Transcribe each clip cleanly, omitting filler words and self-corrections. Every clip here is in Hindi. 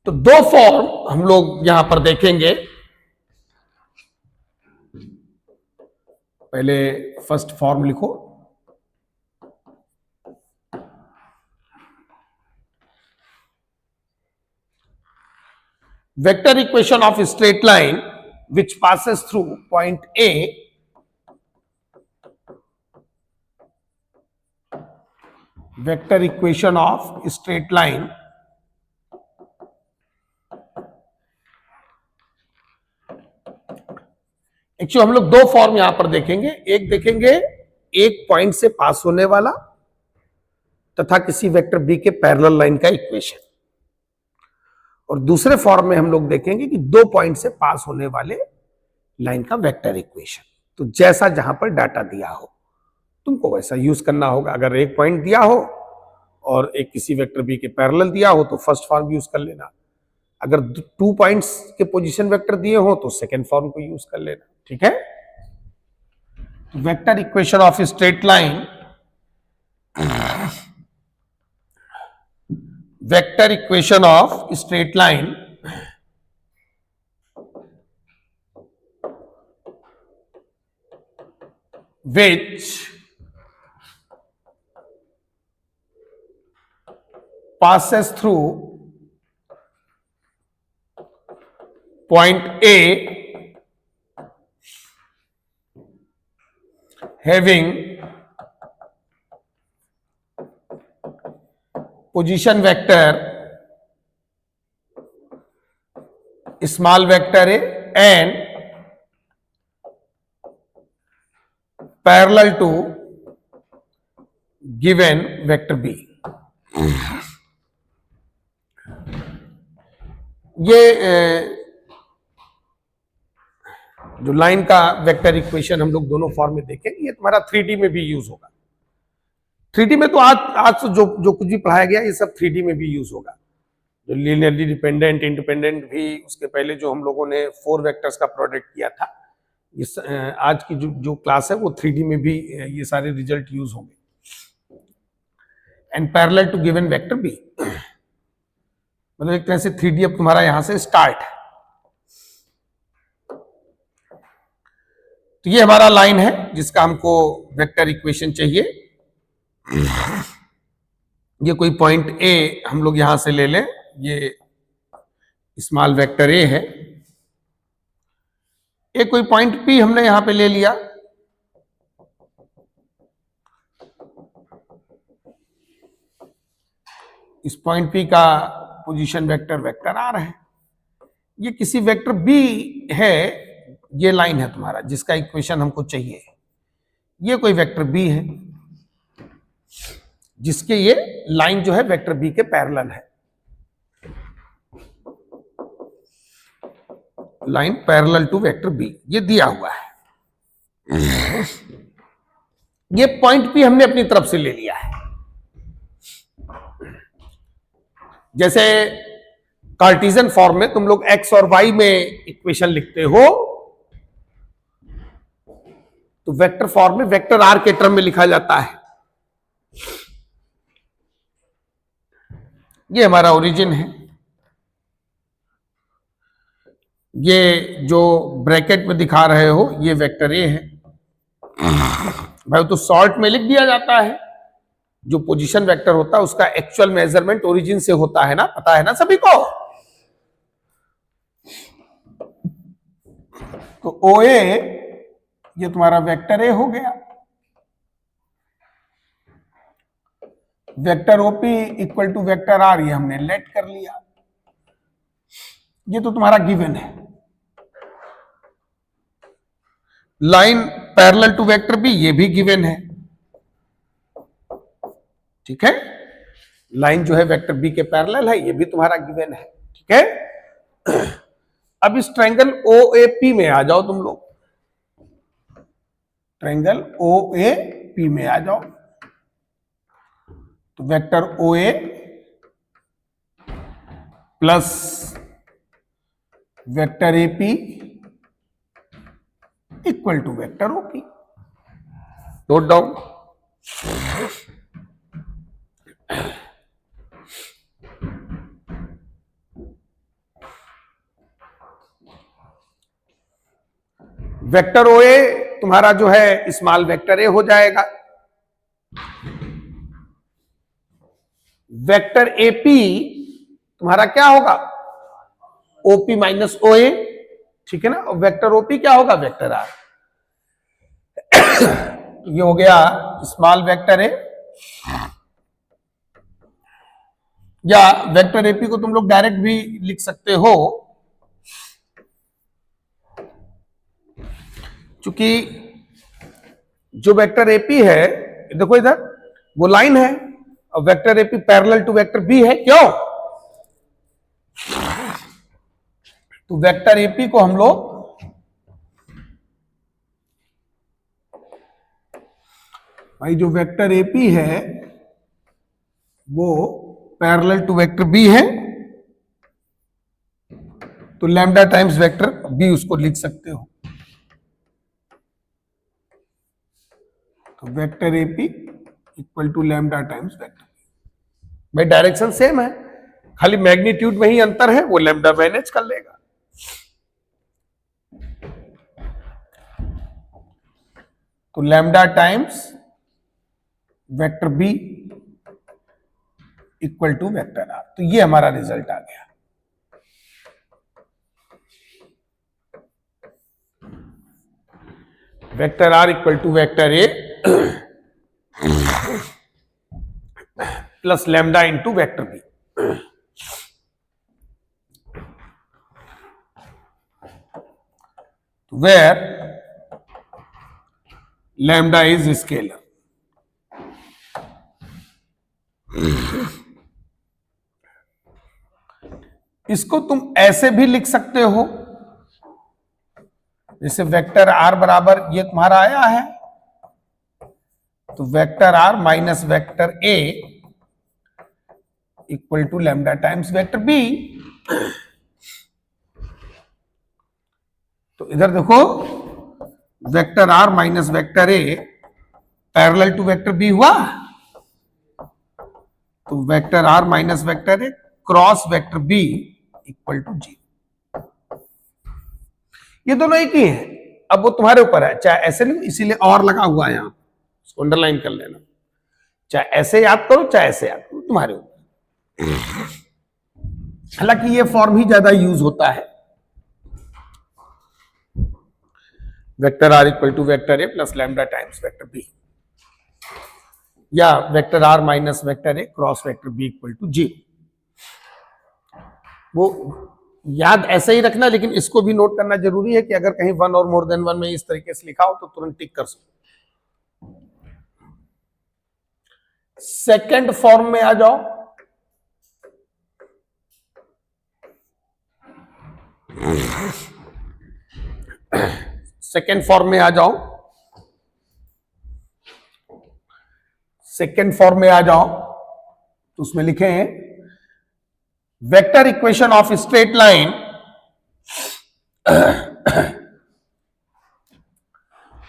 तो दो फॉर्म हम लोग यहां पर देखेंगे। पहले फर्स्ट फॉर्म लिखो। Vector equation of straight line which passes through point A vector equation of straight line actually हम लोग दो फॉर्म यहां पर देखेंगे। एक देखेंगे एक पॉइंट से पास होने वाला तथा किसी वेक्टर बी के पैरेलल लाइन का इक्वेशन, और दूसरे फॉर्म में हम लोग देखेंगे कि दो पॉइंट से पास होने वाले लाइन का वेक्टर इक्वेशन। तो जैसा जहां पर डाटा दिया हो तुमको वैसा यूज करना होगा। अगर एक पॉइंट दिया हो और एक किसी वेक्टर बी के पैरेलल दिया हो तो फर्स्ट फॉर्म यूज कर लेना। अगर 2 पॉइंट्स के पोजीशन वेक्टर दिए हो तो सेकेंड फॉर्म को यूज कर लेना। ठीक है, vector equation of straight line, vector equation of straight line which passes through point A having position vector small vector A and parallel to given vector B। ये जो लाइन का वेक्टर इक्वेशन हम लोग दोनों फॉर्म में देखेंगे, ये तुम्हारा 3D में भी यूज होगा। 3D में तो आज तो जो कुछ भी पढ़ाया गया ये सब 3D में भी यूज होगा। जो लीनियरली डिपेंडेंट, इंडिपेंडेंट भी, उसके पहले जो हम लोगों ने 4 वेक्टर्स का प्रोडक्ट किया था, इस आज की जो क्लास है वो 3D में भी ये सारे रिजल्ट यूज होंगे। And parallel to given vector B, मतलब एक तरह से 3D अब तुम्हारा यहां से स्टार्ट है। तो ये हमारा लाइन है जिसका हमको वेक्टर इक्वेशन चाहिए। ये कोई पॉइंट ए हम लोग यहां से ले लें, ये स्मॉल वेक्टर ए है। एक कोई पॉइंट पी हमने यहां पे ले लिया, इस पॉइंट पी का पोजीशन वेक्टर वेक्टर आर है। ये किसी वेक्टर बी है, ये लाइन है तुम्हारा जिसका इक्वेशन हमको चाहिए। ये कोई वेक्टर बी है जिसके ये लाइन जो है वेक्टर बी के पैरेलल है। Line parallel to vector B, ये दिया हुआ है। ये पॉइंट पी हमने अपनी तरफ से ले लिया है। जैसे कार्टेशियन फॉर्म में तुम लोग एक्स और वाई में इक्वेशन लिखते हो, तो वेक्टर फॉर्म में वेक्टर आर के टर्म में लिखा जाता है। ये हमारा ओरिजिन है। ये जो ब्रैकेट में दिखा रहे हो ये वेक्टर ए है। भाई तो शॉर्ट में लिख दिया जाता है। जो पोजीशन वेक्टर होता है उसका एक्चुअल मेजरमेंट ओरिजिन से होता है ना, पता है ना सभी को। तो ओ ए ये तुम्हारा वेक्टर ए हो गया। Vector OP equal to vector R, ये हमने लेट कर लिया। ये तो तुम्हारा गिवन है। Line parallel to vector B, ये भी गिवन है। ठीक है, लाइन जो है वेक्टर बी के पैरेलल है, ये भी तुम्हारा गिवन है। ठीक है, अब इस ट्रायंगल ओ ए पी में आ जाओ तुम लोग। ट्रायंगल ओ ए पी में आ जाओ। तो vector O A plus vector A P equal to vector O P. Note down. Vector O A तुम्हारा जो है स्मॉल वेक्टर ए हो जाएगा, वेक्टर एपी तुम्हारा क्या होगा, ओपी माइनस ओ ए, ठीक है ना, और वेक्टर ओपी क्या होगा, वेक्टर आर। ये हो गया स्मॉल वेक्टर ए, या वेक्टर एपी को तुम लोग डायरेक्ट भी लिख सकते हो, क्योंकि जो वेक्टर एपी है, देखो इधर वो लाइन है, और vector AP parallel to vector B है, क्यों, तो वेक्टर एपी को हम लोग भाई, जो वेक्टर एपी है वो पैरेलल टू वेक्टर बी है, तो लैम्डा टाइम्स वेक्टर बी उसको लिख सकते हो। तो vector AP equal to lambda times vector, भाई डायरेक्शन सेम है, खाली मैग्नीट्यूड में ही अंतर है, वो लैम्डा मैनेज कर लेगा। तो lambda times vector B equal to vector R, तो ये हमारा रिजल्ट आ गया। Vector R equal to vector A plus lambda into vector B. Where lambda is scalar. इसको तुम ऐसे भी लिख सकते हो, जैसे वेक्टर आर बराबर ये तुम्हारा आया है, तो vector R minus vector A equal to lambda times vector B. तो इधर देखो, vector R minus vector A parallel to vector B हुआ, तो vector R minus vector A cross vector B equal to G. ये दोनों एक ही है, अब वो तुम्हारे ऊपर है, चाहे ऐसे लो, इसीलिए और लगा हुआ है यहां, इसको अंडरलाइन कर लेना, चाहे ऐसे याद करो चाहे ऐसे याद करो, तुम्हारे ऊपर। हालांकि ये फॉर्म ही ज्यादा यूज होता है, vector R equal to vector A plus lambda times vector B, या vector R minus vector A cross vector B equal to G. वो याद ऐसे ही रखना, लेकिन इसको भी नोट करना जरूरी है कि अगर कहीं वन और मोर देन वन में इस तरीके से लिखा हो तो तुरंत टिक कर सको। सेकंड फॉर्म में आ जाओ, सेकंड फॉर्म में आ जाओ, सेकंड फॉर्म में आ जाओ, तो उसमें लिखे हैं vector equation of straight line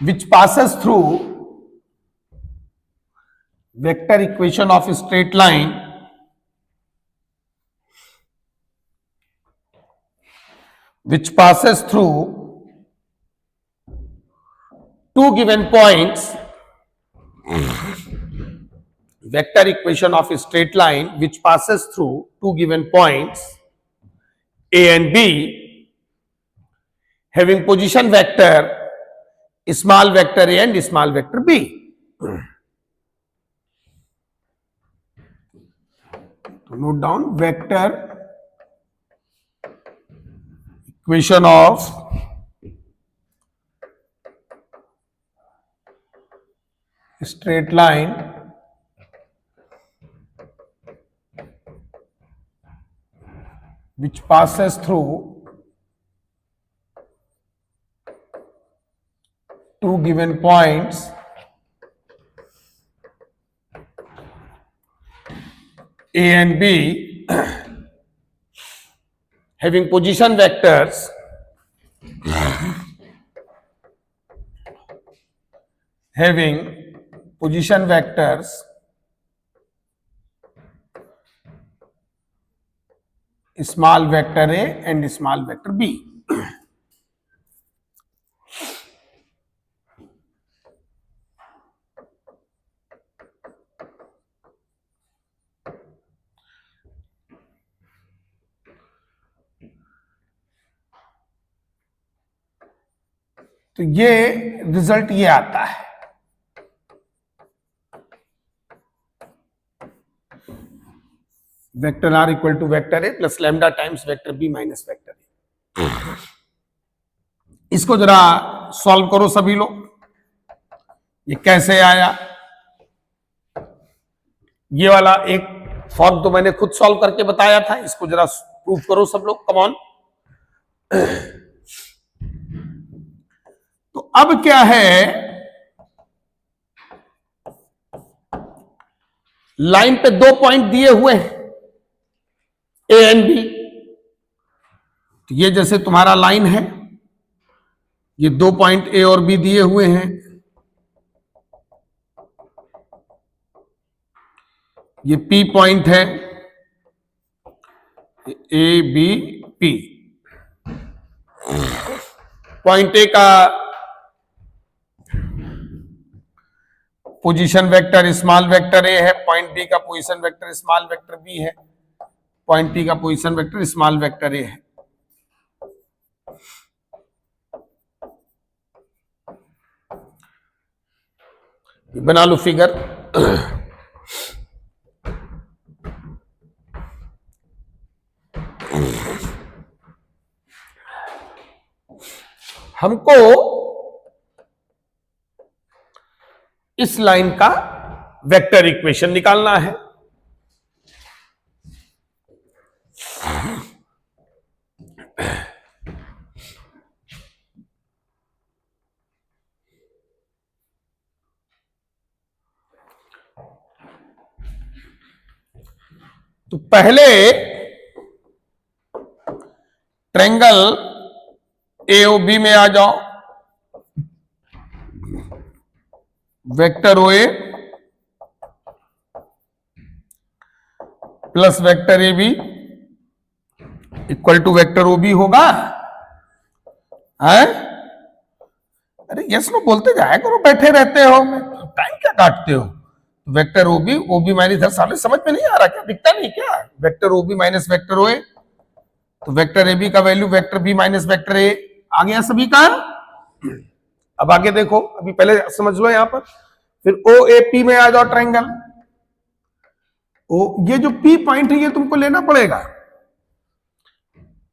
which passes through vector equation of straight line which passes through two given points, vector equation of straight line which passes through two given points A and B having position vector small vector A and small vector B. So note down vector equation of straight line which passes through two given points A and B having position vectors small vector A and small vector B. तो ये रिजल्ट ये आता है। Vector R equal to vector A plus lambda times vector B minus vector A. इसको जरा सॉल्व करो सभी लोग। ये कैसे आया? ये वाला एक फॉर्म तो मैंने खुद सॉल्व करके बताया था, इसको जरा प्रूव करो सब लोग, कम ऑन। तो अब क्या है, लाइन पे 2 पॉइंट दिए हुए हैं ए एंड बी। तो ये जैसे तुम्हारा लाइन है, ये 2 पॉइंट ए और बी दिए हुए हैं, ये पी पॉइंट है, A B P. Point A का position vector small vector A है, पॉइंट बी का position vector small vector B है, पॉइंट टी का position vector small vector A है। बना लो फिगर। हमको इस लाइन का वेक्टर इक्वेशन निकालना है। तो पहले ट्रायंगल एओबी में आ जाओ, vector O A plus vector A B equal to vector O B होगा। है? अरे यस नो बोलते जाया करो, बैठे रहते हो, टाइम क्या काटते हो। वेक्टर ओ बी माइनस, इधर सामने समझ में नहीं आ रहा क्या? दिखता नहीं क्या? Vector O B minus vector O A, तो वेक्टर ए बी का value vector B minus vector A आ गया सभी का। अब आगे देखो, अभी पहले समझ लो यहां पर, फिर ओ ए पी में आ जाओ ट्रायंगल। ओ ये जो पी पॉइंट है ये तुमको लेना पड़ेगा,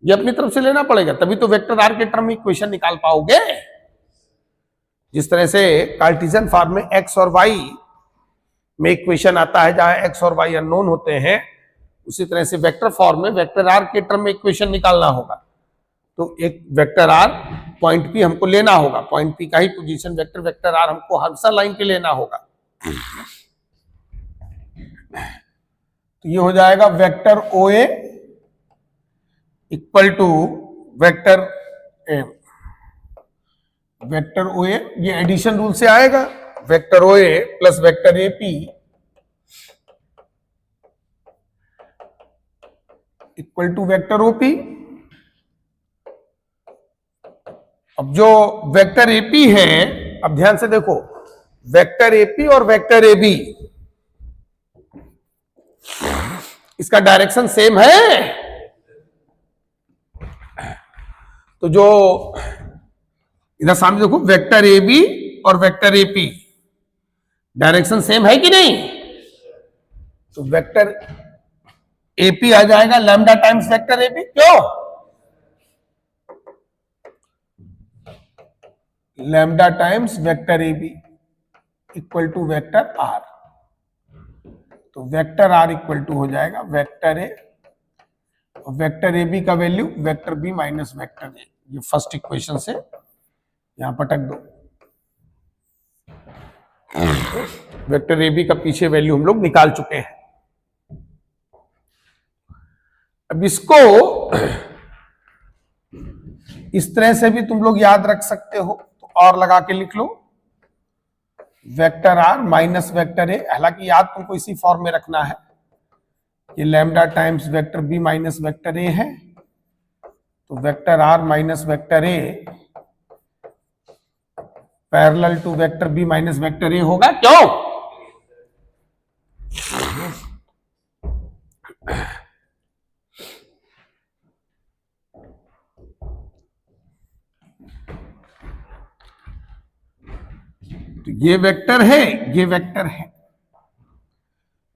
ये अपनी तरफ से लेना पड़ेगा, तभी तो वेक्टर आर के टर्म में इक्वेशन निकाल पाओगे। जिस तरह से कार्टेशियन फॉर्म में एक्स और वाई में इक्वेशन आता है जहां एक्स और वाई अननोन होते हैं, उसी तरह से वेक्टर फॉर्म में वेक्टर आर के टर्म में इक्वेशन निकालना होगा। तो एक वेक्टर आर पॉइंट पी हमको लेना होगा, पॉइंट पी का ही पोजीशन वेक्टर वेक्टर आर हमको हमेशा लाइन पे लेना होगा। तो ये हो जाएगा vector O A equal to vector A, vector O A, ये एडिशन रूल से आएगा, vector O A plus vector A P equal to vector O P. अब जो वेक्टर एपी है, अब ध्यान से देखो, वेक्टर एपी और वेक्टर ए बी, इसका डायरेक्शन सेम है। तो जो इधर सामने देखो, वेक्टर ए बी और vector A P direction same है कि नहीं? तो वेक्टर ए पी आ जाएगा lambda times vector A B. क्यों? Lambda times vector A B equal to vector R. तो वेक्टर आर इक्वल टू हो जाएगा वेक्टर ए, और वेक्टर ए बी का value vector B minus vector A. ये फर्स्ट इक्वेशन से यहां पटक दो। वेक्टर ए बी का पीछे वैल्यू हम लोग निकाल चुके हैं। अब इसको इस तरह से भी तुम लोग याद रख सकते हो, तो और लगा के लिख लो vector R minus vector A. हालांकि याद तुमको इसी फॉर्म में रखना है, ये lambda times vector B minus vector A है, तो vector R minus vector A parallel to vector B minus vector A होगा। क्यों? तो ये वेक्टर है, ये वेक्टर है,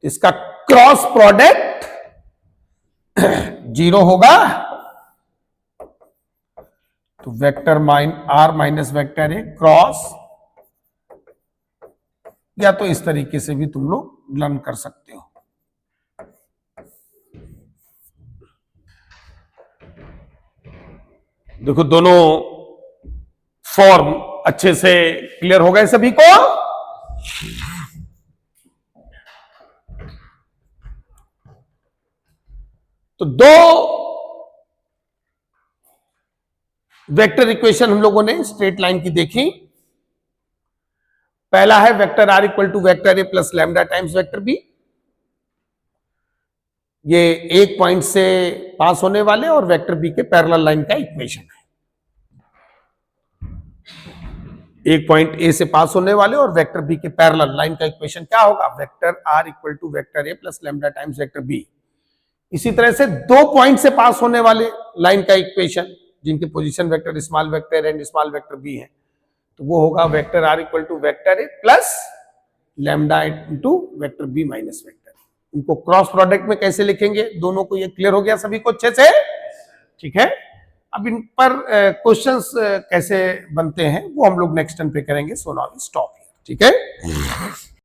इसका क्रॉस प्रोडक्ट 0 होगा। तो vector R minus vector A cross, या तो इस तरीके से भी तुम लोग लर्न कर सकते हो। देखो दोनों फॉर्म अच्छे से क्लियर हो गए सभी को। तो दो वेक्टर इक्वेशन हम लोगों ने स्ट्रेट लाइन की देखी। पहला है vector R equal to vector A plus lambda times vector B. ये एक पॉइंट से पास होने वाले और वेक्टर बी के पैरेलल लाइन का इक्वेशन है। एक पॉइंट ए से पास होने वाले और वेक्टर बी के पैरेलल लाइन का इक्वेशन क्या होगा? Vector R equal to vector A plus lambda times vector B. इसी तरह से दो पॉइंट से पास होने वाले लाइन का इक्वेशन जिनके position vector small vector and small vector B है, तो वो होगा vector R equal to vector A plus lambda into vector B minus vector. इनको क्रॉस प्रोडक्ट में कैसे लिखेंगे दोनों को, ये क्लियर हो गया सभी को अच्छे से? ठीक है। अब इन पर क्वेश्चंस कैसे बनते हैं वो हम लोग नेक्स्ट टाइम पे करेंगे। So now stop here. ठीक है।